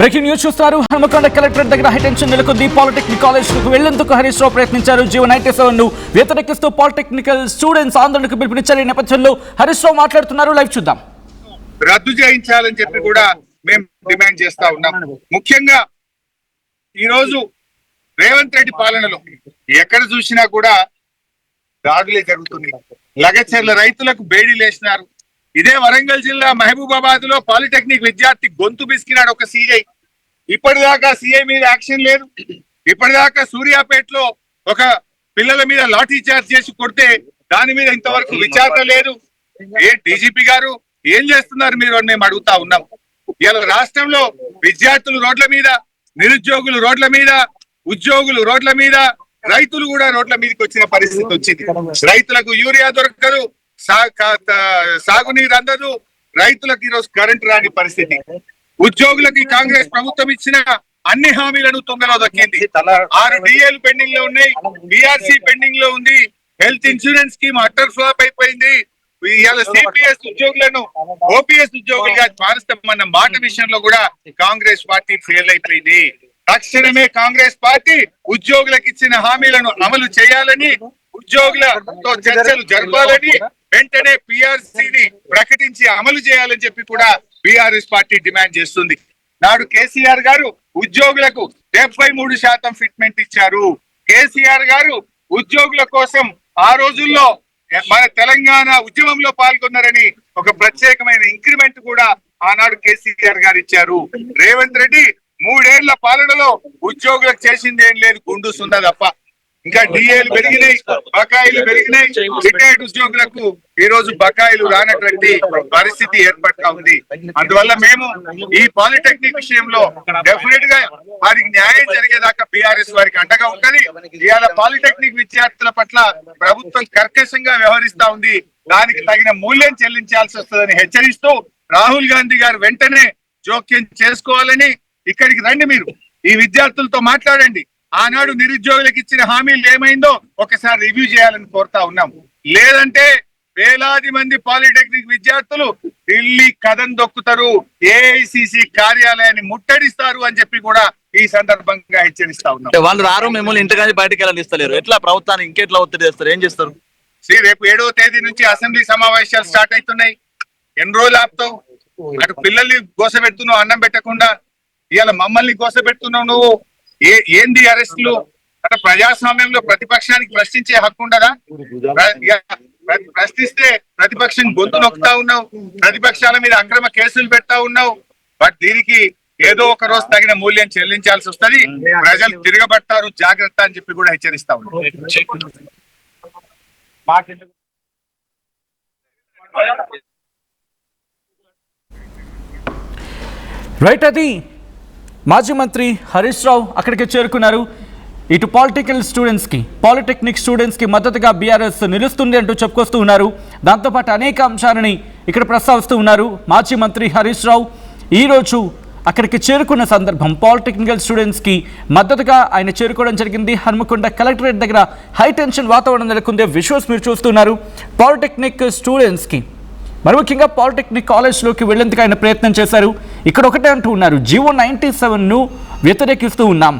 Breaking news చూస్తారు. Hanumakonda collectorate దగ్గర high tension నెలకొంది. పాలిటెక్నిక్ కాలేజ్కు వెళ్లేందుకు హరీష్ రావు ప్రయత్నించారు. జీవో 97 ను వ్యతిరేకిస్తూ పాలిటెక్నికల్ స్టూడెంట్స్ ఆందోళనకు పిలుపునిచ్చారు. ఈ నేపథ్యంలో హరీష్ రావు మాట్లాడుతున్నారు. లైవ్ చూద్దాం. రద్దు చేయించాలని చెప్పి కూడా మేము డిమాండ్ చేస్తా ఉన్నాం. ముఖ్యంగా ఈ రోజు రేవంత్ రెడ్డి పాలనలో ఎక్కడ చూసినా కూడా దాడులే జరుగుతున్నాయి. లగచర్ల రైతులకు బేడీలు వేసినారు. ఇదే వరంగల్ జిల్లా మహబూబాబాద్ లో పాలిటెక్నిక్ విద్యార్థి గొంతు బిసికినాడు ఒక సిఐ. ఇప్పటిదాకా సిఐ మీద యాక్షన్ లేదు. ఇప్పటిదాకా సూర్యాపేటలో ఒక పిల్లల మీద లాఠీ చార్జ్ చేసి కొడితే దాని మీద ఇంతవరకు విచారణ లేదు. డీజీపీ గారు ఏం చేస్తున్నారు మీరు అని మేము అడుగుతా ఉన్నాం. ఇలా రాష్ట్రంలో విద్యార్థులు రోడ్ల మీద, నిరుద్యోగులు రోడ్ల మీద, ఉద్యోగులు రోడ్ల మీద, రైతులు కూడా రోడ్ల మీదకి వచ్చిన పరిస్థితి వచ్చింది. రైతులకు యూరియా దొరకదు, సాగునీరు అందదు, రైతులకు ఈరోజు కరెంటు రాని పరిస్థితి. ఉద్యోగులకి కాంగ్రెస్ ప్రభుత్వం ఇచ్చిన అన్ని హామీలను తొంగలో దక్కింది. 6 డిఏలు పెండింగ్ లో ఉన్నాయి, బిఆర్సీ పెండింగ్ లో ఉంది, health insurance scheme utter flop అయిపోయింది. ఇవాళ సిపిఎస్ ఉద్యోగులను ఓపీఎస్ ఉద్యోగులుగా మారుస్తామన్న మాట విషయంలో కూడా కాంగ్రెస్ పార్టీ ఫెయిల్ అయిపోయింది. తక్షణమే కాంగ్రెస్ పార్టీ ఉద్యోగులకు ఇచ్చిన హామీలను అమలు చేయాలని, ఉద్యోగులతో చర్చలు జరపాలని, వెంటనే పిఆర్సీని ప్రకటించి అమలు చేయాలని చెప్పి కూడా బీఆర్ఎస్ పార్టీ డిమాండ్ చేస్తుంది. నాడు కేసీఆర్ గారు ఉద్యోగులకు 73% ఫిట్మెంట్ ఇచ్చారు. కేసీఆర్ గారు ఉద్యోగుల కోసం ఆ రోజుల్లో మన తెలంగాణ ఉద్యమంలో పాల్గొన్నారని ఒక ప్రత్యేకమైన ఇంక్రిమెంట్ కూడా ఆనాడు కేసీఆర్ గారు ఇచ్చారు. రేవంత్ రెడ్డి 3 ఏళ్ల పాలనలో ఉద్యోగులకు చేసింది ఏం లేదు, గుండు సుందా తప్ప. ఇంకా డిఏలు పెరిగినాయి, బకాయిలు పెరిగినాయి. రిటైర్డ్ ఉద్యోగులకు ఈ రోజు బకాయిలు రానటువంటి పరిస్థితి ఏర్పడతా ఉంది. అందువల్ల మేము ఈ పాలిటెక్నిక్ విషయంలో డెఫినెట్ గా వారికి న్యాయం జరిగేదాకా బీఆర్ఎస్ వారికి అండగా ఉంటది. ఇవాళ పాలిటెక్నిక్ విద్యార్థుల పట్ల ప్రభుత్వం కర్కశంగా వ్యవహరిస్తా ఉంది. దానికి తగిన మూల్యం చెల్లించాల్సి వస్తుందని హెచ్చరిస్తూ రాహుల్ గాంధీ గారు వెంటనే జోక్యం చేసుకోవాలని, ఇక్కడికి రండి, మీరు ఈ విద్యార్థులతో మాట్లాడండి. ఆనాడు నిరుద్యోగులకు ఇచ్చిన హామీలు ఏమైందో ఒకసారి రివ్యూ చేయాలని కోరుతా ఉన్నాం. లేదంటే వేలాది మంది పాలిటెక్నిక్ విద్యార్థులు ఢిల్లీ కథం దొక్కుతారు, ఏఐసిసి కార్యాలయాన్ని ముట్టడిస్తారు అని చెప్పి కూడా ఈ సందర్భంగా హెచ్చరిస్తా ఉన్నాం. వాళ్ళు రారు, మిమ్మల్ని ఇంటికి బయటకు వెళ్ళనిస్తలేరు. ఎట్లా ప్రభుత్వాన్ని ఇంకెట్లా ఒత్తిడి చేస్తారు, ఏం చేస్తారు? రేపు 7వ తేదీ నుంచి అసెంబ్లీ సమావేశాలు స్టార్ట్ అవుతున్నాయి. ఎన్ని రోజులు ఆపుతావు? అటు పిల్లల్ని గోసపెడుతున్నావు అన్నం పెట్టకుండా, ఇవాళ మమ్మల్ని గోసపెడుతున్నావు నువ్వు. ఏంది అరెస్టులు? అంటే ప్రజాస్వామ్యంలో ప్రతిపక్షానికి ప్రశ్నించే హక్కు ఉండదా? ప్రశ్నిస్తే ప్రతిపక్షం గొంతు నొక్కుతా ఉన్నావు, ప్రతిపక్షాల మీద అక్రమ కేసులు పెడతా ఉన్నావు. బట్ దీనికి ఏదో ఒక రోజు తగిన మూల్యం చెల్లించాల్సి వస్తుంది. ప్రజలు తిరగబడతారు, జాగ్రత్త అని చెప్పి కూడా హెచ్చరిస్తా ఉన్నాం. రైట్, అది మాజీ మంత్రి హరీష్ రావు అక్కడికి చేరుకున్నారు. ఇటు పాలిటెక్నిక్ స్టూడెంట్స్కి మద్దతుగా బీఆర్ఎస్ నిలుస్తుంది అంటూ చెప్పుకొస్తూ ఉన్నారు. దాంతోపాటు అనేక అంశాలని ఇక్కడ ప్రస్తావిస్తూ ఉన్నారు. మాజీ మంత్రి హరీష్ రావు ఈరోజు అక్కడికి చేరుకున్న సందర్భం పాలిటెక్నికల్ స్టూడెంట్స్కి మద్దతుగా ఆయన చేరుకోవడం జరిగింది. హనుమకొండ కలెక్టరేట్ దగ్గర హైటెన్షన్ వాతావరణం నెలకొందే విజువల్స్ మీరు చూస్తున్నారు. పాలిటెక్నిక్ స్టూడెంట్స్కి, మరి ముఖ్యంగా పాలిటెక్నిక్ కాలేజ్లోకి వెళ్లేందుకు ఆయన ప్రయత్నం చేశారు. ఇక్కడ ఒకటే అంటూ ఉన్నారు, జీవో 97ను వ్యతిరేకిస్తూ ఉన్నాం,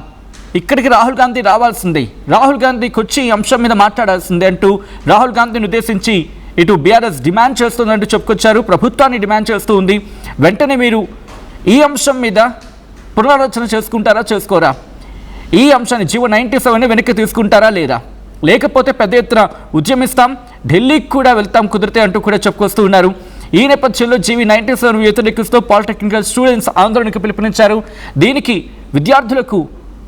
ఇక్కడికి రాహుల్ గాంధీ రావాల్సిందే, రాహుల్ గాంధీకి వచ్చి ఈ అంశం మీద మాట్లాడాల్సిందే అంటూ రాహుల్ గాంధీని ఉద్దేశించి ఇటు బీఆర్ఎస్ డిమాండ్ చేస్తుందంటూ చెప్పుకొచ్చారు. ప్రభుత్వాన్ని డిమాండ్ చేస్తూ ఉంది. వెంటనే మీరు ఈ అంశం మీద పునరాలోచన చేసుకుంటారా, చేసుకోరా? ఈ అంశాన్ని జీవో 97ని వెనక్కి తీసుకుంటారా లేదా? లేకపోతే పెద్ద ఎత్తున ఉద్యమిస్తాం, ఢిల్లీకి కూడా వెళ్తాం కుదిరితే అంటూ కూడా చెప్పుకొస్తూ ఉన్నారు. ఈ నేపథ్యంలో జీవో 97 వ్యతిరేకిస్తూ పాలిటెక్నికల్ స్టూడెంట్స్ ఆందోళనకు పిలుపునిచ్చారు. దీనికి విద్యార్థులకు,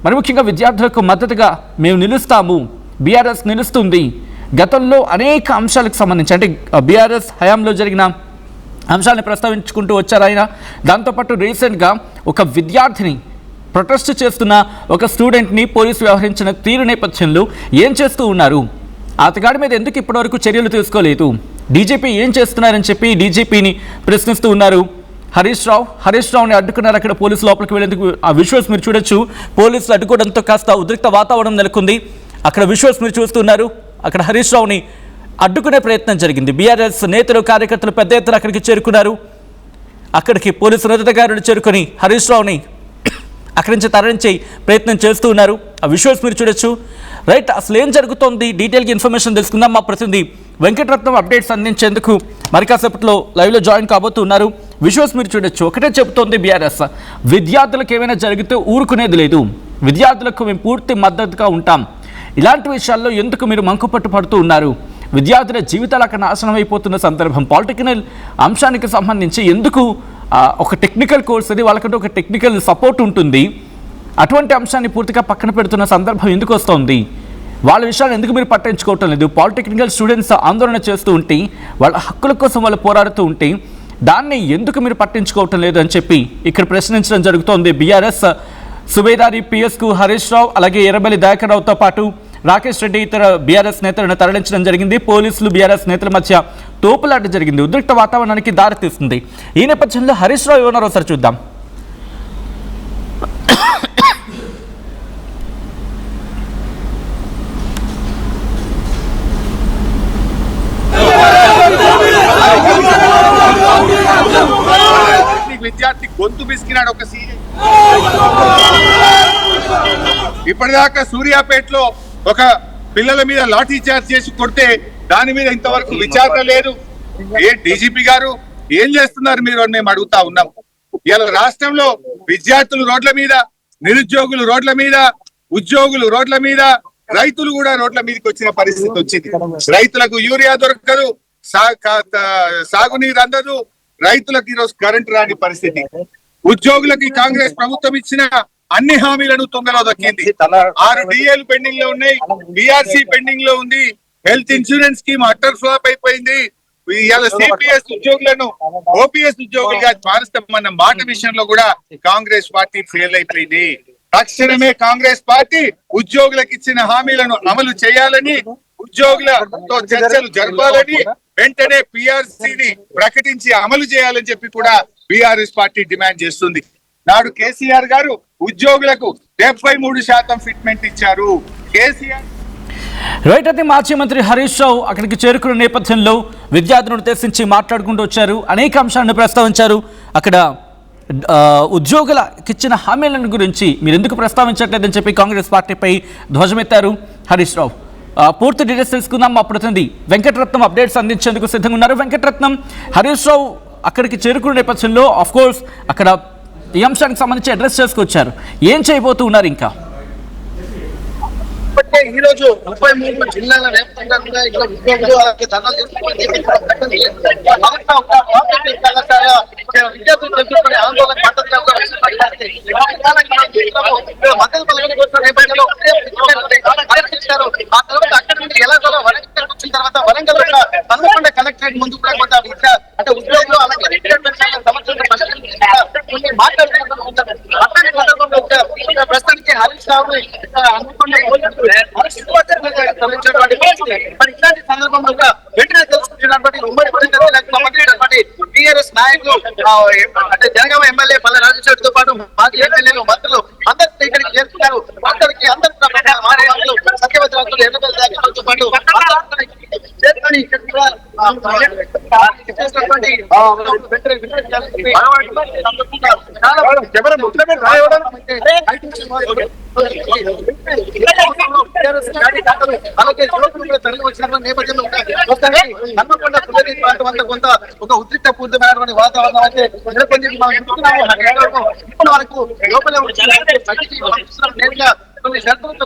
మరి ముఖ్యంగా విద్యార్థులకు మద్దతుగా మేము నిలుస్తాము, బీఆర్ఎస్ నిలుస్తుంది. గతంలో అనేక అంశాలకు సంబంధించి, అంటే బీఆర్ఎస్ హయాంలో జరిగిన అంశాలను ప్రస్తావించుకుంటూ వచ్చారు ఆయన. దాంతోపాటు రీసెంట్గా ఒక విద్యార్థిని, ప్రొటెస్ట్ చేస్తున్న ఒక స్టూడెంట్ని పోలీసు వ్యవహరించిన తీరు నేపథ్యంలో ఏం చేస్తూ ఉన్నారు, అతగాడి మీద ఎందుకు ఇప్పటివరకు చర్యలు తీసుకోలేదు, డీజీపీ ఏం చేస్తున్నారని చెప్పి డీజీపీని ప్రశ్నిస్తూ ఉన్నారు. హరీష్ రావుని అడ్డుకున్నారు. అక్కడ పోలీసు లోపలికి వెళ్ళేందుకు ఆ విజువల్స్ మీరు చూడొచ్చు. పోలీసులు అడ్డుకోవడంతో కాస్త ఉద్రిక్త వాతావరణం నెలకొంది. అక్కడ విజువల్స్ మీరు చూస్తున్నారు. అక్కడ హరీష్ రావుని అడ్డుకునే ప్రయత్నం జరిగింది. బీఆర్ఎస్ నేతలు, కార్యకర్తలు పెద్ద ఎత్తున అక్కడికి చేరుకున్నారు. అక్కడికి పోలీసు ఉన్నతాధికారులు చేరుకొని హరీష్ రావుని అక్కడి నుంచి తరలించే ప్రయత్నం చేస్తూ ఉన్నారు. ఆ విజువల్స్ మీరు చూడొచ్చు. రైట్, అసలు ఏం జరుగుతోంది డీటెయిల్గా ఇన్ఫర్మేషన్ తెలుసుకుందాం. మా ప్రతినిధి వెంకటరత్నం అప్డేట్స్ అందించేందుకు మరి కాసేపట్లో లైవ్లో జాయిన్ కాబోతున్నారు. విజువల్స్ మీరు చూడొచ్చు. ఒకటే చెబుతోంది బీఆర్ఎస్, విద్యార్థులకు ఏమైనా జరిగితే ఊరుకునేది లేదు, విద్యార్థులకు మేము పూర్తి మద్దతుగా ఉంటాం. ఇలాంటి విషయాల్లో ఎందుకు మీరు మంకుపట్టు పడుతూ ఉన్నారు? విద్యార్థుల జీవితాలు అక్కడ నాశనం అయిపోతున్న సందర్భం, పాలిటికల్ అంశానికి సంబంధించి ఎందుకు ఒక టెక్నికల్ కోర్స్ అది, వాళ్ళకంటే ఒక టెక్నికల్ సపోర్ట్ ఉంటుంది, అటువంటి అంశాన్ని పూర్తిగా పక్కన పెడుతున్న సందర్భం ఎందుకు వస్తుంది? వాళ్ళ విషయాలు ఎందుకు మీరు పట్టించుకోవటం లేదు? పాలిటెక్నికల్ స్టూడెంట్స్ ఆందోళన చేస్తూ ఉంటే, వాళ్ళ హక్కుల కోసం వాళ్ళు పోరాడుతూ ఉంటే దాన్ని ఎందుకు మీరు పట్టించుకోవటం లేదు అని చెప్పి ఇక్కడ ప్రశ్నించడం జరుగుతోంది. బీఆర్ఎస్ సుబేదారి పిఎస్కు హరీష్ రావు, అలాగే ఎర్రబెల్లి దయాకర్ రావుతో పాటు రాకేష్ రెడ్డి ఇతర బీఆర్ఎస్ నేతలను తరలించడం జరిగింది. పోలీసులు బీఆర్ఎస్ నేతల మధ్య తోపులాట జరిగింది, ఉద్రిక్త వాతావరణానికి దారితీస్తుంది. ఈ నేపథ్యంలో హరీష్ రావు ఏమన్నారో ఒకసారి చూద్దాం. విద్యార్థి గొంతు బిసికినాడు ఒక సీఎం. ఇప్పటిదాకా సూర్యాపేటలో ఒక పిల్లల మీద లాఠీ చార్జ్ చేసి కొడితే దాని మీద ఇంతవరకు విచారణ లేదు. ఏ డీజీపీ గారు ఏం చేస్తున్నారు మీరు అని మేము అడుగుతా ఉన్నాం. ఇలా రాష్ట్రంలో విద్యార్థులు రోడ్ల మీద, నిరుద్యోగులు రోడ్ల మీద, ఉద్యోగులు రోడ్ల మీద, రైతులు కూడా రోడ్ల మీదకి వచ్చిన పరిస్థితి వచ్చింది. రైతులకు యూరియా దొరకదు, సాగునీరు అందదు, రైతులకు ఈరోజు కరెంటు రాని పరిస్థితి. ఉద్యోగులకి కాంగ్రెస్ ప్రభుత్వం ఇచ్చిన అన్ని హామీలను తొందరలో దక్కింది. 6 డిఏలు పెండింగ్ లో ఉన్నాయి, బీఆర్సీ పెండింగ్ లో ఉంది, health insurance scheme utter flop అయిపోయింది. ఇవాళ సిపిఎస్ ఉద్యోగులను ఓపీఎస్ ఉద్యోగులుగా మారుస్తామన్న మాట విషయంలో కూడా కాంగ్రెస్ పార్టీ ఫెయిల్ అయిపోయింది. తక్షణమే కాంగ్రెస్ పార్టీ ఉద్యోగులకు ఇచ్చిన హామీలను అమలు చేయాలని, ఉద్యోగులతో చర్చలు జరపాలని, వెంటనే పిఆర్సీని ప్రకటించి అమలు చేయాలని చెప్పి కూడా బీఆర్ఎస్ పార్టీ డిమాండ్ చేస్తుంది. నాడు కేసీఆర్ గారు ఉద్యోగులకు 73% ఫిట్మెంట్ ఇచ్చారు. కేసీఆర్ రైట్, అయితే మాజీ మంత్రి హరీష్ రావు అక్కడికి చేరుకున్న నేపథ్యంలో విద్యార్థులను ఉద్దేశించి మాట్లాడుకుంటూ వచ్చారు, అనేక అంశాలను ప్రస్తావించారు. అక్కడ ఉద్యోగులకు ఇచ్చిన హామీలను గురించి మీరు ఎందుకు ప్రస్తావించట్లేదని చెప్పి కాంగ్రెస్ పార్టీపై ధ్వజమెత్తారు హరీష్ రావు. పూర్తి డీటెయిల్స్ తెలుసుకుందాం. మా ప్రతినిధి వెంకటరత్నం అప్డేట్స్ అందించేందుకు సిద్ధంగా ఉన్నారు. వెంకటరత్నం, హరీష్ రావు అక్కడికి చేరుకున్న నేపథ్యంలో ఆఫ్ కోర్స్ అక్కడ ఈ అంశానికి సంబంధించి అడ్రస్ చేసుకొచ్చారు, ఏం చేయబోతూ ఉన్నారు ఇంకా? ఈ రోజు 33 జిల్లాల వ్యాప్తంగా కూడా ఇక్కడ ఉద్యోగులు విద్యార్థులు తెలుసుకునే ఆందోళన ఆ తర్వాత అక్కడి నుండి ఎలా వచ్చిన తర్వాత వరంగల్ హన్మకొండ కలెక్టరేట్ ముందు కూడా కొంత అంటే ఉద్యోగులు అలాగే ప్రస్తుతానికి హరీష్ రావు మరి ఇలాంటి సందర్భంలో వెంటనే తెలుసుకుంటున్నటువంటి ఉమ్మడి సంబంధించినటువంటి టీఆర్ఎస్ నాయకులు అంటే జనగామ ఎమ్మెల్యే పల్లె రాజేశ్వరితో పాటు మాజీ ఎమ్మెల్యేలు, మంత్రులు అందరూ ఇక్కడికి చేరుతున్నారు. అందరికి అందరూ సత్యవతి రాజులు ఎర్రబెల్లి దాఖలతో పాటు చేరుకొని ఇక్కడ అలాగే తరలి వచ్చిన నేపథ్యంలో హన్మకొండ పుల్లగి ప్రాంతం అంతా కొంత ఒక ఉద్రిక్త పూర్తమైనటువంటి వాతావరణం అయితే నెలకొంది. మనం చూస్తున్నాము ఇప్పటి వరకు లోపల నేరుగా కొన్ని షరతులతో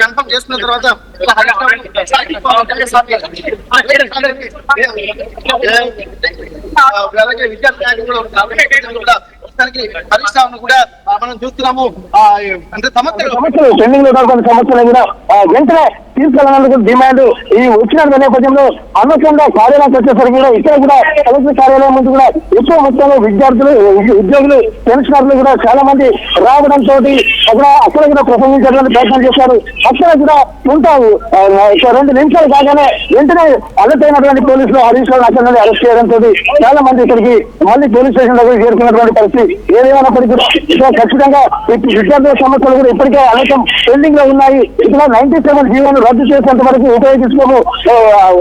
కన్ఫర్మ్ చేసుకున్న తర్వాత అలాగే విద్యార్థి నాయకులు కూడా హరీష్ రావును కూడా మనం చూస్తున్నాము. అంటే సమస్యలు పెండింగ్ లో కొన్ని సమస్యలు కూడా వెంటనే తీసుకెళ్లాలని డిమాండ్ ఈ వచ్చిన నేపథ్యంలో అనవసరంగా కార్యాలయానికి వచ్చేసరికి కూడా ఇక్కడ కూడా కలెక్టర్ కార్యాలయం ముందు కూడా ఎక్కువ మొత్తంలో విద్యార్థులు, ఉద్యోగులు, పెన్షనర్లు కూడా చాలా మంది రావడంతో అక్కడ కూడా ప్రసంగించడానికి ప్రయత్నం చేశారు. అక్కడ కూడా ఉంటారు 2 నిమిషాలు కాగానే వెంటనే అలర్ట్ అయినటువంటి పోలీసులు హరీష్ రావు అక్కడ నుండి అరెస్ట్ చేయడంతో చాలా మంది ఇక్కడికి మళ్ళీ పోలీస్ స్టేషన్ దగ్గర చేరుకున్నటువంటి పరిస్థితి. ఏదేమైనప్పటికీ కూడా ఇక్కడ ఖచ్చితంగా విద్యార్థుల సమస్యలు కూడా ఇప్పటికే అనేకం పెండింగ్ లో ఉన్నాయి. ఇక్కడ 97 జీవోను రద్దు చేసేంత వరకు ఉపయోగించుకోము,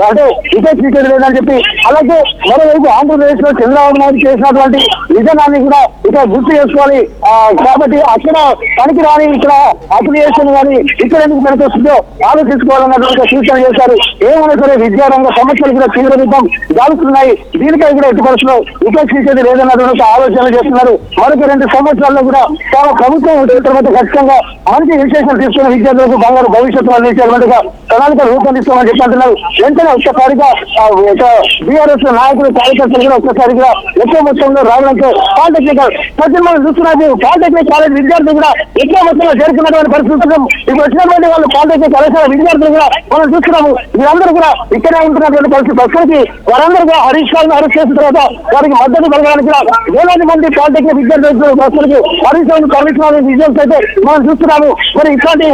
అంటే ఉపేక్షించేది లేదని చెప్పి, అలాగే మరోవైపు ఆంధ్రప్రదేశ్ లో చంద్రబాబు నాయుడు చేసినటువంటి విధానాన్ని కూడా ఇక్కడ గుర్తు చేసుకోవాలి. కాబట్టి అక్కడ పనికిరాని ఇక్కడ అప్లికేషన్ కానీ ఇక్కడ ఎందుకు పనికొస్తుందో ఆలోచించుకోవాలన్నటువంటి సూచన చేశారు. ఏమైనా సరే విద్యారంగ సమస్యలు కూడా తీవ్ర రూపం దాలుతున్నాయి, దీనిపై కూడా ఎట్టి పరిస్థితుల్లో ఉపేక్షించేది లేదన్నటువంటి ఆలోచన చేస్తున్నారు. మరొక 2 సంవత్సరాల్లో కూడా చాలా ప్రభుత్వం వచ్చిన తర్వాత ఖచ్చితంగా మంచి విశేషాలు తీసుకున్న విద్యార్థులకు బంగారు భవిష్యత్తు అందించేటువంటిగా ప్రణాళిక రూపొందిస్తామని చెప్పి అంటున్నారు. వెంటనే ఒక్కసారిగా బీఆర్ఎస్ నాయకులు కార్యకర్తలు కూడా ఒక్కసారిగా ఎక్కువ మొత్తంలో రావడంతో పాలిటెక్నికల్ ప్రజలు మనం చూస్తున్నది పాలిటెక్నిక్ కాలేజ్ విద్యార్థులు కూడా ఎక్కువ మొత్తంలో చేరుకున్నటువంటి పరిస్థితులు ఇప్పుడు వచ్చినటువంటి వాళ్ళు పాలిటెక్నిక్ కళాశాల విద్యార్థులు కూడా మనం చూస్తున్నాము. వీరందరూ కూడా ఇక్కడే ఉంటున్నటువంటి పరిస్థితి. ప్రస్తుతానికి వారందరూ కూడా హరీష్ రావును అరెస్ట్ చేసిన తర్వాత వారికి మద్దతు పలకడానికి కూడా వేలాది మంది పాలిటెక్నిక్ విద్యార్థులు ప్రస్తుతానికి హరీష్ రావును కమిషనర్ విజువల్స్ అయితే మనం చూస్తున్నాము. మరి ఇట్లాంటి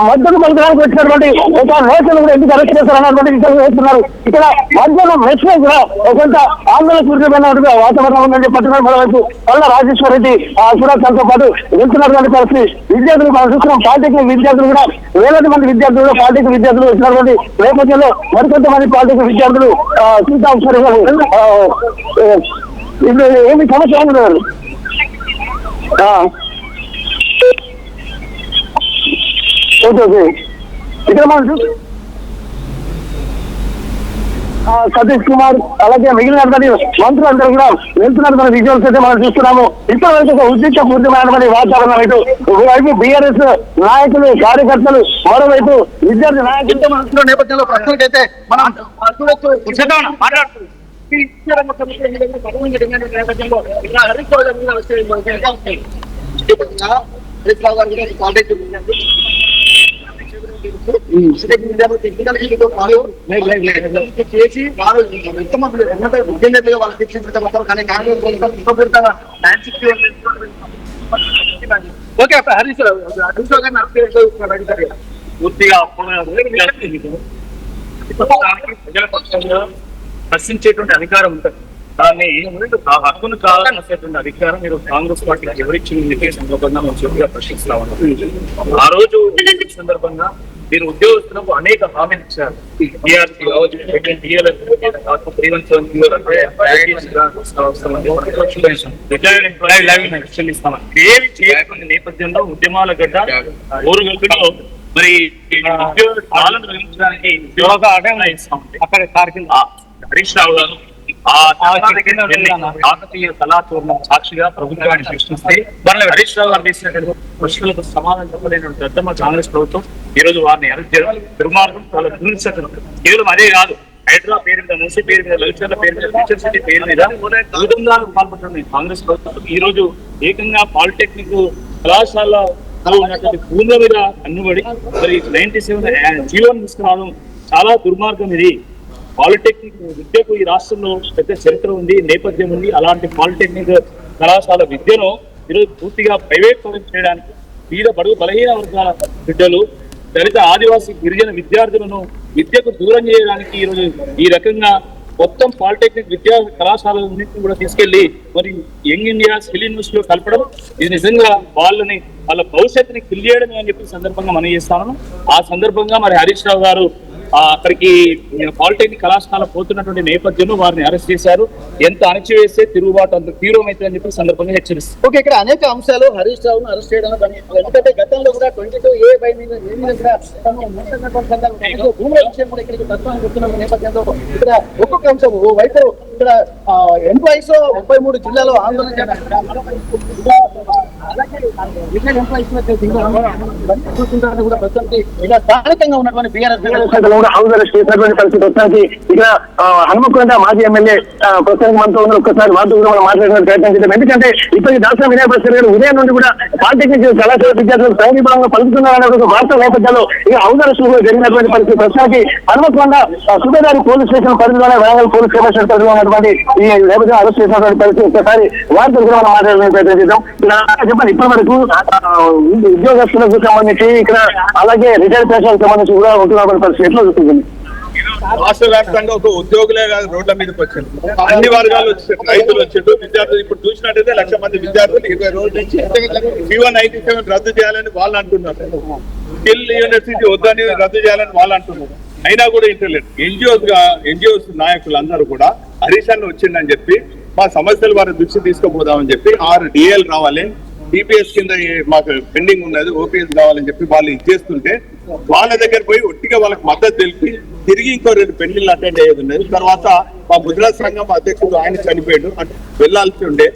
మద్దతు పలకడానికి వచ్చినటువంటి ఒక నేతలు కూడా ఎందుకు అరెస్ట్ చేస్తారు అన్నటువంటి విషయాలు వేస్తున్నారు. ఇక్కడ మధ్యాహ్నం మెట్రో కూడా కొంత ఆందోళన పూర్తిమైనటువంటి వాతావరణం ఉందని పట్టుకున్నారు. మరోవైపు పల్ల రాజేశ్వర రెడ్డి కూడా తనతో పాటు వెళ్తున్నటువంటి పరిస్థితి. విద్యార్థులు మనం చూస్తున్నాం, పాలిటెక్నిక్ విద్యార్థులు కూడా వేలాది మంది విద్యార్థులు కూడా పాలిటెక్నిక్ విద్యార్థులు వచ్చినటువంటి నేపథ్యంలో మరికొంతమంది పాలిటెక్నిక్ విద్యార్థులు చూద్దాం సరే ఇప్పుడు ఏమి సమస్య ఏమి ఓకే ఇక్కడ మనం సతీష్ కుమార్ అలాగే మిగిలినటువంటి మంత్రులందరూ కూడా వెళ్తున్నటువంటి విజువల్స్ అయితే మనం చూస్తున్నాము. ఇప్పటివరకు ఒక ఉద్రిక్తపూరితమైనటువంటి వాతావరణం ఇటు ఒకవైపు బీఆర్ఎస్ నాయకులు కార్యకర్తలు, మరోవైపు విద్యార్థి నాయకులు నేపథ్యంలో ప్రశ్నలకైతే మనం చేసి వాళ్ళు ఎంతమంది వాళ్ళు శిక్షించడం కానీ ఓకే హరీష్ గారిని పూర్తిగా ప్రజల పక్షంగా ప్రశ్నించేటువంటి అధికారం ఉంటుంది. దాన్ని ఆ హక్కును కావాల్సినటువంటి అధికారం మీరు కాంగ్రెస్ పార్టీకి ఎవరిచ్చింది సందర్భంగా మేము చెప్పుగా ప్రశ్నిస్తా ఉన్నాం. ఆ రోజు సందర్భంగా మీరు ఉద్యోగస్తులకు అనేక హామీలు ఇచ్చారు. ఏమి చేయకుండా నేపథ్యంలో ఉద్యమాల గడ్డ ఊరుగల్లులో మరి ఉద్యోగ పాలన నిర్వహించడానికి అక్కడ హరీష్ రావు గారు కాకతీయ కళాచూర్ణం సాక్షిగా ప్రభుత్వాన్ని సృష్టిస్తే హరీష్ రావు గారు చేసినటువంటి ప్రశ్నలకు సమాధానం చెప్పలేనటువంటి దద్దమ్మ కాంగ్రెస్ ప్రభుత్వం ఈ రోజు వారిని అరెస్ట్ చేయడం దుర్మార్గం, చాలా దుర్నిశ్చయం. కేవలం అదే కాదు, హైదరాబాద్ పేరు మీద, మూసీ పేరు మీద, లలిచర్ల పేరు మీద, టీచర్ సిటీ పేరు మీద ఉదంతాలకు పాల్పడుతుంది కాంగ్రెస్ ప్రభుత్వం. ఈ రోజు ఏకంగా పాలిటెక్నిక్ కళాశాల ఉన్నటువంటి భూముల మీద కన్నుబడి మరి 97 జీవోను తీసుకురావడం చాలా దుర్మార్గం. ఇది పాలిటెక్నిక్ విద్యకు ఈ రాష్ట్రంలో పెద్ద చరిత్ర ఉంది, నేపథ్యం ఉంది. అలాంటి పాలిటెక్నిక్ కళాశాల విద్యను ఈరోజు పూర్తిగా ప్రైవేట్ పరం చేయడానికి పేద బడుగు బలహీన వర్గాల బిడ్డలు, దళిత ఆదివాసీ గిరిజన విద్యార్థులను విద్యకు దూరం చేయడానికి ఈరోజు ఈ రకంగా మొత్తం పాలిటెక్నిక్ విద్యా కళాశాలన్నింటినీ కూడా తీసుకెళ్లి మరి యంగ్ ఇండియా స్కిల్ యూనివర్సిటీలో కలపడం, ఇది నిజంగా వాళ్ళ భవిష్యత్తుని కిల్ చేయడమే అని చెప్పి సందర్భంగా మనం చేస్తాను. ఆ సందర్భంగా మరి హరీష్ రావు గారు అక్కడికి పాలిటెక్నిక్ కళాశాల పోతున్నటువంటి నేపథ్యంలో వారిని అరెస్ట్ చేశారు. ఎంత అణచివేస్తే తిరుగుబాటు అంత తీవ్రమైతే అని చెప్పి సందర్భంగా హెచ్చరిస్తారు. ఓకే, ఇక్కడ అనేక అంశాలు హరీష్ రావును అరెస్ట్ చేయడం, ఎందుకంటే గతంలో కూడా 22A భూముల విషయం కూడా ఇక్కడికి తత్వాన్ని చెప్తున్న నేపథ్యంలో ఇక్కడ ఒక్కొక్క అంశం ఓవైపు ఇక్కడ ఎంప్లాయీస్ 33 జిల్లాలో ఆందోళన కూడా ప్రస్తుతానికి ఇలా స్థానికంగా ఉన్నటువంటి బీఆర్ఎస్ చేసినటువంటి పరిస్థితి వస్తానికి ఇక్కడ హనుమకొండ మాజీ ఎమ్మెల్యే ప్రస్తుతానికి మనతో ఉన్న ఒక్కసారి వారితో కూడా మనం మాట్లాడే ప్రయత్నం చేద్దాం. ఎందుకంటే ఇప్పటికి దర్శనం వినయ భాస్కర్ గారు ఉదయం నుండి కూడా పాలిటెక్నిక్ కళాశాల విద్యార్థులు సైనికంగా పలుకుతున్నారనే ఒక వార్త నేపథ్యంలో ఇక హౌస్ అరెస్ట్ జరిగినటువంటి పరిస్థితి. ప్రస్తుతానికి హనుమకొండ సుబేదారి పోలీస్ స్టేషన్ పరిధిలోనే వరంగల్ పోలీస్ కమిషనర్ పరిధిలో ఉన్నటువంటి ఈ నేపథ్యంలో అరెస్ట్ చేసినటువంటి పరిస్థితి. ఒక్కసారి వారితో కూడా మనం మాట్లాడే ప్రయత్నం చేద్దాం. చెప్పండి, ఇప్పటి వరకు ఉద్యోగస్తులకు సంబంధించి ఇక్కడ అలాగే రిటైర్డ్ పేషెంట్లకు సంబంధించి కూడా ఉంటున్నటువంటి పరిస్థితి ఎట్లా చూస్తుంది? రాష్ట్ర వ్యాప్తంగా ఒక ఉద్యోగులే కాదు రోడ్ల మీదకి వచ్చారు, అన్ని వర్గాలు వచ్చారు, రైతులు వచ్చారు, విద్యార్థులు. ఇప్పుడు చూసినట్టయితే 1,00,000 మంది విద్యార్థులు 20 రోజుల నుంచి P197 రద్దు చేయాలని వాళ్ళు అంటున్నారు. స్కిల్ యూనివర్సిటీ వద్దని రద్దు చేయాలని వాళ్ళు అంటున్నారు. అయినా కూడా ఇంటర్లేదు. ఎన్జిఓస్ నాయకులందరూ కూడా హరీష్ అన్న వచ్చిందని చెప్పి మా సమస్యలు వారి దృష్టి తీసుకుపోదామని చెప్పి 6 DL రావాలి, DPS కింద మాకు పెండింగ్ ఉన్నది, OPS కావాలని చెప్పి వాళ్ళు ఇచ్చేస్తుంటే వాళ్ళ దగ్గర పోయి ఒట్టిగా వాళ్ళకి మద్దతు తెలిపి తిరిగి ఇంకో 2 పెళ్లిళ్ళు అటెండ్ అయ్యేది ఉన్నది. తర్వాత మా ముద్రా సంఘం అధ్యక్షుడు ఆయన చనిపోయాడు, వెళ్లాల్సి ఉండే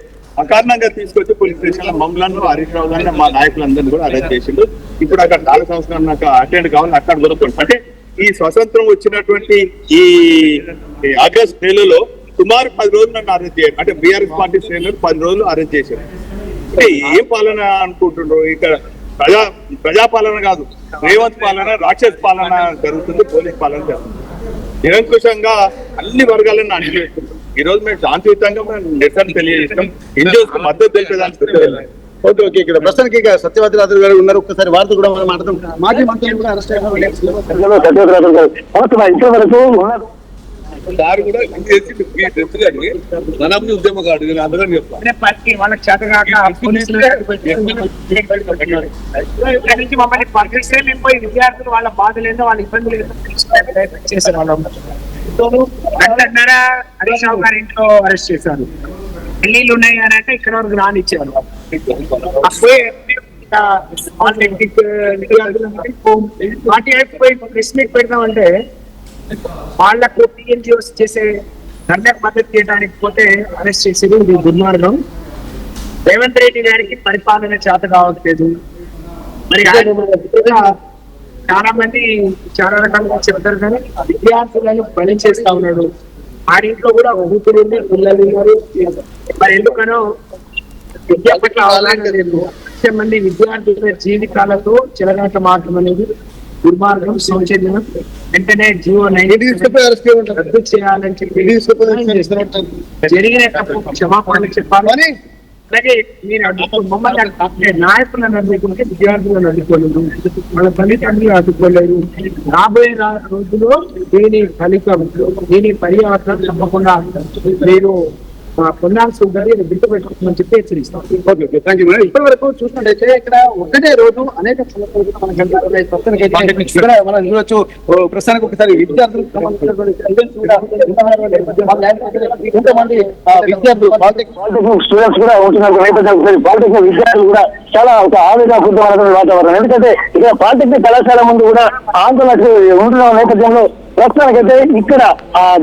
అకారణంగా తీసుకొచ్చి పోలీస్ స్టేషన్ లో మమ్మల్ని హరీష్ రావు గారిని మా నాయకులందరినీ కూడా అరెస్ట్ చేసిండు. ఇప్పుడు అక్కడ 4 సంవత్సరాలు నాకు అటెండ్ కావాలి, అక్కడ దొరుకుతుంది. అంటే ఈ స్వతంత్రం వచ్చినటువంటి ఈ ఆగస్ట్ నెలలో సుమారు 10 రోజులు నన్ను అరెస్ట్ చేయాలి. అంటే బీఆర్ఎస్ పార్టీ శ్రేణులు 10 రోజులు అరెస్ట్ చేశారు. అంటే ఏం పాలన అనుకుంటున్నారు? ఇక్కడ ప్రజాపాలన కాదు, రేవంత్ పాలన, రాక్షస పాలన జరుగుతుంది, పోలీస్ పాలన జరుగుతుంది. నిరంకుశంగా అన్ని వర్గాలను అణిచివేస్తున్నారు. ఈ రోజు మేము శాంతియుతంగా నిరసన తెలియజేస్తాం, ఇండియన్స్ మద్దతు తెలిపేదానికి. ఓకే ఓకే, ఇక్కడ ప్రస్తుతానికి సత్యవతి రాత్రి గారు ఉన్నారు. ఒక్కసారి వారితో కూడా మనం మాట్లాడతాం. మాజీ మంత్రులు కూడా అరెస్ట్ అయ్యారు. సార్ కూడా మనప్పుడు ఉద్యమకాడు అందరూ చెప్తాను వాళ్ళకి చేతగాక మమ్మల్ని పరిస్థితి పోయి విద్యార్థులు వాళ్ళ బాధలు ఏందో వాళ్ళ ఇబ్బందులు ఏందో చేశారు. వాళ్ళు హరీష్ రావు గారి ఇంట్లో అరెస్ట్ చేశారు. పెళ్లిళ్ళు ఉన్నాయి అని అంటే ఇక్కడ వరకు రానిచ్చారు. ప్రెస్ మీట్ పెడతామంటే వాళ్లకు PNGOs చేసే ధర్నాకు మద్దతు చేయడానికి పోతే అరెస్ట్ చేసేది ఇది దుర్మార్గం. రేవంత్ రెడ్డి గారికి పరిపాలన చేత కావట్లేదు. మరి చాలా మంది చాలా రకాలుగా చెప్తారు, కానీ విద్యార్థులను బలి చేస్తా ఉన్నాడు. ఆడింట్లో కూడా కూతురు పిల్లలు ఉన్నారు. మరి ఎందుకనో విద్య పట్ల అవగాహన లేదు. 1,00,000 మంది విద్యార్థుల జీవితాలతో చెలగాట మాత్రం అనేది దుర్మార్గం, శోచనీయం. వెంటనే జీవో 9 రద్దు చేయాలని చెప్పి జరిగిన తప్పు క్షమాపణ చెప్పాలని. అలాగే మీరు మమ్మల్ని నాయకులను అడ్డుకుంటే విద్యార్థులను అడ్డుకోలేదు, వాళ్ళ తల్లిదండ్రులు అడ్డుకోలేదు. రాబోయే రోజుల్లో దీని ఫలితం, దీని పర్యావరణం తప్పకుండా మీరు పొందాల్సి ఉంటుంది, గుర్తు పెట్టుకోమని చెప్పి హెచ్చరిస్తాం. Okay okay, thank you madam. ఇప్పటి వరకు చూసినట్టయితే ఇక్కడ ఒకటే రోజు అనేక సమస్యలు మనం చూడొచ్చు. ప్రస్తుతానికి ఒకసారి విద్యార్థులకు ఎంతమంది విద్యార్థులు పాలిటెక్నిక్ స్టూడెంట్స్ కూడా ఉంటున్నారు నేపథ్యం. పాలిటెక్నిక్ విద్యార్థులు కూడా చాలా ఒక ఆవేదనపూర్వకమైన వాతావరణం. ఎందుకంటే ఇక్కడ పాలిటెక్నిక్ కళాశాల ముందు కూడా ఆందోళనకు ఉంటున్న నేపథ్యంలో ప్రస్తుతానికైతే ఇక్కడ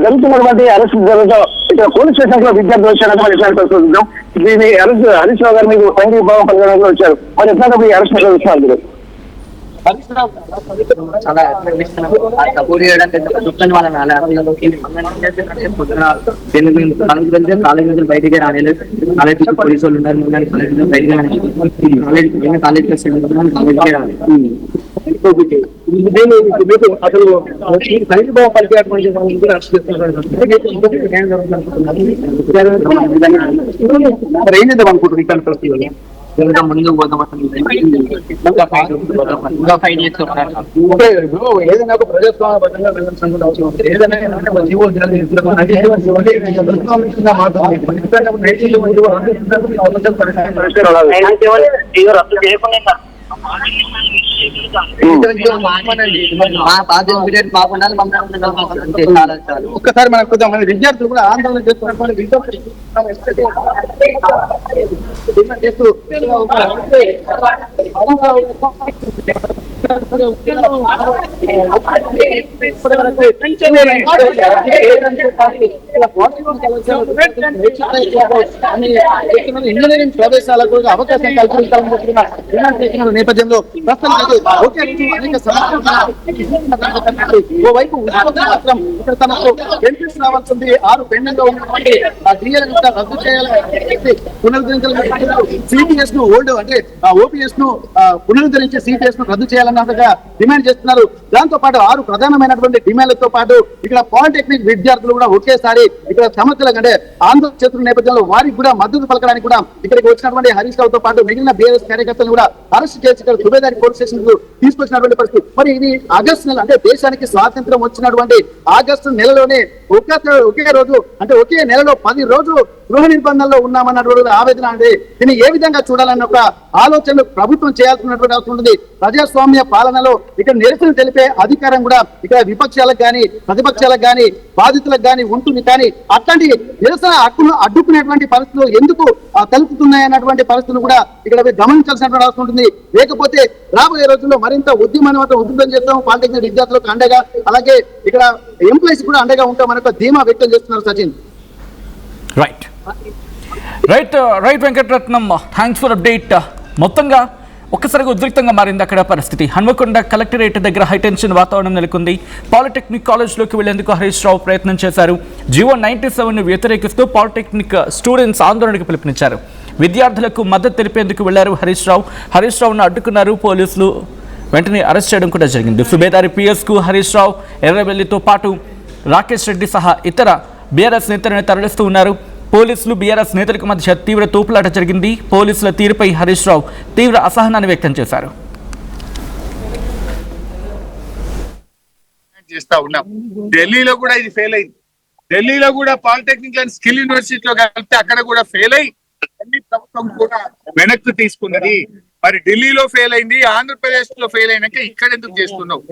జరుగుతున్నటువంటి అరెస్ట్ జరుగుతాం. ఇక్కడ పోలీస్ స్టేషన్ లో విద్యార్థులు వచ్చారు. దీన్ని హరీష్ రావు గారు మీకు సంఘీయ భావం పలకడానికి వచ్చారు. మరి ఎట్లా మీ అరెస్ట్ చూస్తున్నారు? చాలా సపోర్ట్ చేయడానికి కాలేజ్ బయటికి రాలేదు. కాలేజ్ పోలీసు వాళ్ళు ఉన్నారు, బయటికి కాలేజ్కి రాలేదు. అసలు సంఘీభావం పలికేటువంటి ఏం చేద్దాం అనుకుంటున్నారు ఇక్కడ పరిస్థితుల్లో? ఇంకా ముందుకు పోతాం. ఏదైనా ఒక ప్రజాస్వామ్యబద్ధంగా వెళ్ళాల్సిన అవసరం ఉంది. ఏదైనా జీవో ఒక్కసారి మనకు కొంతమంది విద్యార్థులు కూడా ఆందోళన చేస్తున్నటువంటి చేస్తూ ఇంజనీరింగ్ ప్రవేశాలకు అవకాశం కల్పించాలని చెప్పిన నేపథ్యంలో ఓవైపు మాత్రం ఇక్కడ తనకు బెనిఫిట్స్ రావాల్సింది 6 పెండింగ్ లో ఉన్నటువంటి రద్దు చేయాలని పునరుద్ధరించాలని సిపిఎస్ ను ఓల్డ్ అంటే ఓపీఎస్ ను పునరుద్ధరించి సిపిఎస్ ను రద్దు చేయాలన్నట్టుగా డిమాండ్ చేస్తున్నారు. దాంతో పాటు 6 ప్రధానమైనటువంటి డిమాండ్లతో పాటు ఇక్కడ పాలిటెక్నిక్ విద్యార్థులు కూడా ఒకేసారి ఇక్కడ సమస్యలకు అంటే ఆందోళన చేస్తున్న నేపథ్యంలో వారికి కూడా మద్దతు పలకడానికి కూడా ఇక్కడికి వచ్చినటువంటి హరీష్ రావుతో పాటు మిగిలిన బీఆర్ఎస్ కార్యకర్తలు కూడా అరెస్ట్ చేసి ఇక్కడ సుబేదారి పోలీస్ స్టేషన్ కు తీసుకొచ్చినటువంటి పరిస్థితి. మరి ఇది ఆగస్టు నెల అంటే దేశానికి స్వాతంత్రం వచ్చినటువంటి ఆగస్టు నెలలోనే ఒకే రోజు అంటే ఒకే నెలలో 10 రోజులు గృహ నిర్బంధంలో ఉన్నామన్నటువంటి ఆవేదన అంటే దీన్ని ఏ విధంగా చూడాలన్న ఒక ఆలోచనలు ప్రభుత్వం చేయాల్సినటువంటి అవసరం ఉంటుంది. ప్రజాస్వామ్య పాలనలో ఇక్కడ నిరసన తెలిపే అధికారం కూడా ఇక్కడ విపక్షాలకు కానీ ప్రతిపక్షాలకు కానీ బాధితులకు కానీ ఉంటుంది. కానీ అట్లాంటి నిరసన హక్కును అడ్డుకునేటువంటి పరిస్థితులు ఎందుకు తలుపుతున్నాయి అన్నటువంటి పరిస్థితులు కూడా ఇక్కడ గమనించాల్సినటువంటి అవసరం ఉంటుంది. లేకపోతే రాబోయే రోజుల్లో మరింత ఉద్యమాన్ని మాత్రం ఉధృతం చేస్తాం. పాలిటెక్నిక్ విద్యార్థులకు అండగా అలాగే ఇక్కడ ఎంప్లాయీస్ కూడా అండగా ఉంటాం మనకు ధీమా వ్యక్తం చేస్తున్నారు Sachin. Right Venkataratnam, thanks for update. మొత్తంగా ఒక్కసారిగా ఉద్రిక్తంగా మారింది అక్కడ పరిస్థితి. హన్మకొండ కలెక్టరేట్ దగ్గర హైటెన్షన్ వాతావరణం నెలకొంది. పాలిటెక్నిక్ కాలేజ్లోకి వెళ్లేందుకు హరీష్ రావు ప్రయత్నం చేశారు. జీవో 97ను వ్యతిరేకిస్తూ పాలిటెక్నిక్ స్టూడెంట్స్ ఆందోళనకు పిలుపునిచ్చారు. విద్యార్థులకు మద్దతు తెలిపేందుకు వెళ్లారు హరీష్ రావును అడ్డుకున్నారు పోలీసులు. వెంటనే అరెస్ట్ చేయడం కూడా జరిగింది. సుబేదారి పిఎస్కు హరీష్ రావు, ఎర్రబెల్లితో పాటు రాకేష్ రెడ్డి సహా ఇతర బీఆర్ఎస్ నేతలను తరలిస్తూ ఉన్నారు. పోలీసులు బీఆర్ఎస్ నేతలకు మధ్య తీవ్ర తోపులాట జరిగింది. పోలీసుల తీరుపై హరీష్ రావు తీవ్ర అసహనాన్ని వ్యక్తం చేశారు. చేస్తా ఉన్నాం. ఢిల్లీలో కూడా ఇది ఫెయిల్ అయింది. ఢిల్లీలో కూడా పాలిటెక్నిక్ అండ్ స్కిల్ యూనివర్సిటీలో కలిపితే అక్కడ కూడా ఫెయిల్ అయ్యి ఢిల్లీ ప్రభుత్వం కూడా వెనక్కి తీసుకున్నది. మరి ఢిల్లీలో ఫెయిల్ అయింది, ఆంధ్రప్రదేశ్ లో ఫెయిల్ అయినాక ఇక్కడ ఎందుకు చేస్తున్నావు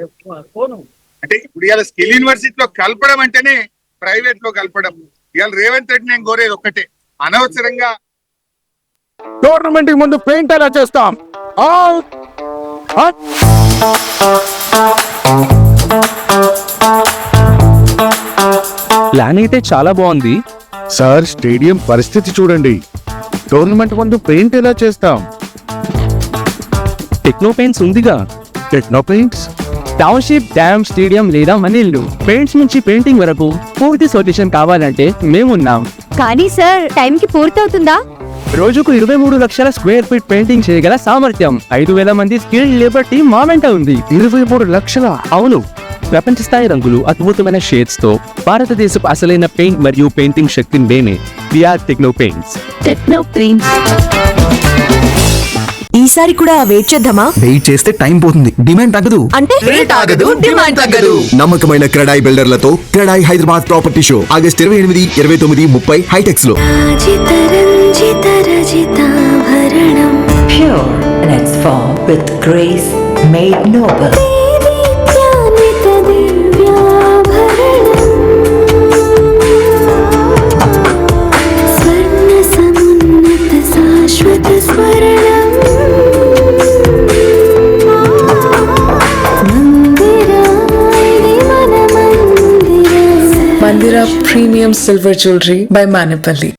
అంటే ఇప్పుడు ఇవాళ స్కిల్ యూనివర్సిటీలో కలపడం అంటేనే ప్రైవేట్ లో కలపడం. ఇవాళ రేవంత్ రెడ్డి నేను కోరేది ఒక్కటే, అనవసరంగా టోర్నమెంట్ కి ముందు పెయింట్ ఎలా చేస్తాం. ప్లాన్ అయితే చాలా బాగుంది సార్. స్టేడియం పరిస్థితి చూడండి. టోర్నమెంట్ ముందు పెయింట్ ఎలా చేస్తాం. టెక్నో పెయింట్స్ ఉందిగా. Techno paints township, dam, stadium లేదా మనీళ్ళు పెయింట్స్ నుంచి పెయింటింగ్ వరకు పూర్తి సొల్యూషన్ కావాలంటే మేమున్నాం. కానీ సార్ టైంకి పూర్తవుతుందా? రోజుకు 23 లక్షల స్క్వేర్ ఫీట్ పెయింటింగ్ చేయగల సామర్థ్యం, 5,000 మంది స్కిల్డ్ లేబర్ టీం మా వెంట ఉంది. 23 లక్షల? అవును. ప్రపంచ స్థాయి రంగులు, అద్భుతమైన షేడ్స్ తో భారతదేశపు అసలైన పెయింట్ మరియు పెయింటింగ్ శక్తి మేమే. VR techno paints. Techno paints. ఈసారి కూడా వెయిట్ చేద్దామా? వెయిట్ చేస్తే టైం పోతుంది, డిమాండ్ తగ్గదు. అంటే రేట్ ఆగదు, డిమాండ్ తగ్గదు. నమ్మకమైన క్రెడాయి బిల్డర్లతో CREDAI Hyderabad property show August 28, 29, 30 HITEX లో. Pure and its form with grace made noble. Mandira Premium Silver Jewelry by Manipali.